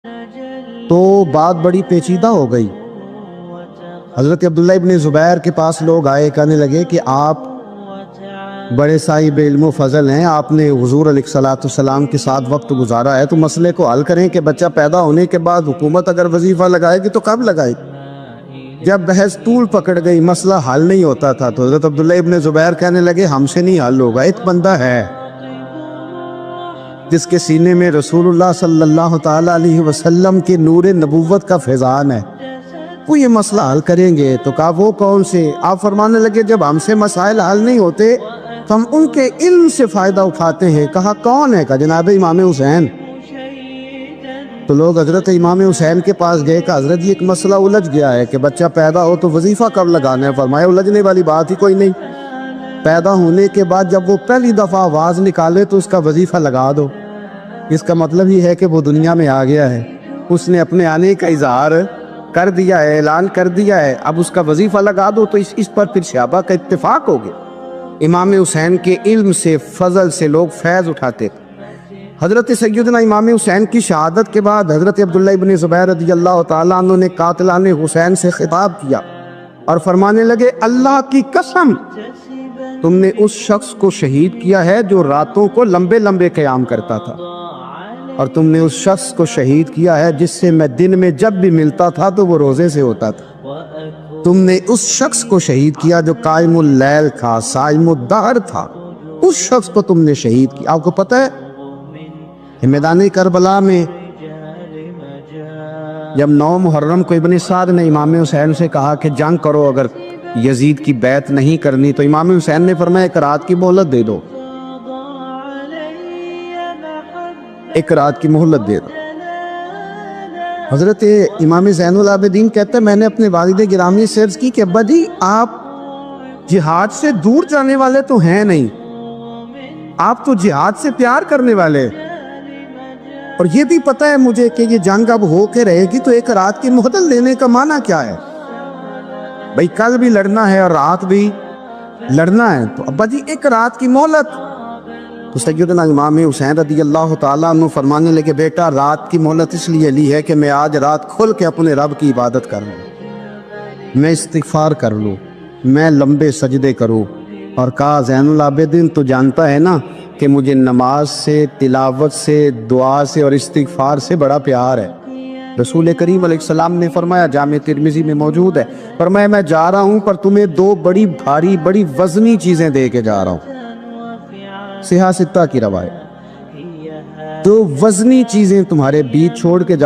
تو بات بڑی پیچیدہ ہو گئی۔ حضرت عبداللہ ابن زبیر کے پاس لوگ آئے، کہنے لگے کہ آپ بڑے صاحب علم و فضل ہیں، آپ نے حضور علیہ الصلوۃ والسلام کے ساتھ وقت گزارا ہے، تو مسئلے کو حل کریں کہ بچہ پیدا ہونے کے بعد حکومت اگر وظیفہ لگائے گی تو کب لگائے گی؟ جب بحث طول پکڑ گئی، مسئلہ حل نہیں ہوتا تھا، تو حضرت عبداللہ ابن زبیر کہنے لگے ہم سے نہیں حل ہوگا، ایک بندہ ہے جس کے سینے میں رسول اللہ صلی اللہ تعالیٰ علیہ وسلم کے نور نبوت کا فیضان ہے، وہ یہ مسئلہ حل کریں گے۔ تو کہا وہ کون سے؟ آپ فرمانے لگے جب ہم سے مسائل حل نہیں ہوتے تو ہم ان کے علم سے فائدہ اٹھاتے ہیں۔ کہا کون ہے؟ کہا جناب امام حسین۔ تو لوگ حضرت امام حسین کے پاس گئے کہ حضرت یہ ایک مسئلہ الجھ گیا ہے کہ بچہ پیدا ہو تو وظیفہ کب لگانا ہے؟ فرمایا الجھنے والی بات ہی کوئی نہیں، پیدا ہونے کے بعد جب وہ پہلی دفعہ آواز نکالے تو اس کا وظیفہ لگا دو۔ اس کا مطلب یہ ہے کہ وہ دنیا میں آ گیا ہے، اس نے اپنے آنے کا اظہار کر دیا ہے، اعلان کر دیا ہے، اب اس کا وظیفہ لگا دو۔ تو اس پر پھر صحابہ کا اتفاق ہو گیا۔ امام حسین کے علم سے، فضل سے لوگ فیض اٹھاتے تھے۔ حضرت سیدنا امام حسین کی شہادت کے بعد حضرت عبداللہ ابن زبیر رضی اللہ تعالیٰ عنہ نے قاتلان حسین سے خطاب کیا اور فرمانے لگے اللہ کی قسم تم نے اس شخص کو شہید کیا ہے جو راتوں کو لمبے لمبے قیام کرتا تھا، اور تم نے اس شخص کو شہید کیا ہے جس سے میں دن میں جب بھی ملتا تھا تو وہ روزے سے ہوتا تھا۔ تم نے اس شخص کو شہید کیا جو قائم اللیل تھا، صائم الدہر تھا، اس شخص کو تم نے شہید کیا۔ آپ کو پتہ ہے میدان کربلا میں جب 9 محرم کو ابن سعد نے امام حسین سے کہا کہ جنگ کرو اگر یزید کی بیعت نہیں کرنی، تو امام حسین نے فرمایا ایک رات کی مہلت دے دو، ایک رات کی مہلت دے دو۔ حضرت امام زین العابدین کہتے ہیں میں نے اپنے والد گرامی سے عرض کی کہ ابا جی آپ جہاد سے دور جانے والے تو ہیں نہیں، آپ تو جہاد سے پیار کرنے والے، اور یہ بھی پتہ ہے مجھے کہ یہ جنگ اب ہو کے رہے گی، تو ایک رات کی مہلت لینے کا معنی کیا ہے؟ بھئی کل بھی لڑنا ہے اور رات بھی لڑنا ہے، تو ابا جی ایک رات کی مہلت۔ تو سیدنا امام حسین رضی اللہ تعالیٰ عنہ فرمانے لگے بیٹا رات کی مہلت اس لیے لی ہے کہ میں آج رات کھل کے اپنے رب کی عبادت کر لوں، میں استغفار کر لوں، میں لمبے سجدے کروں۔ اور کہا زین العابدین تو جانتا ہے نا کہ مجھے نماز سے، تلاوت سے، دعا سے اور استغفار سے بڑا پیار ہے۔ رسول کریم علیہ السلام نے فرمایا، جامع ترمذی میں موجود ہے، فرمایا میں جا رہا ہوں پر تمہیں 2 بڑی بھاری بڑی وزنی چیزیں دے کے جا رہا ہوں۔ صحیح 6 کی روایت، 2 وزنی چیزیں تمہارے بیچ چھوڑ کے جا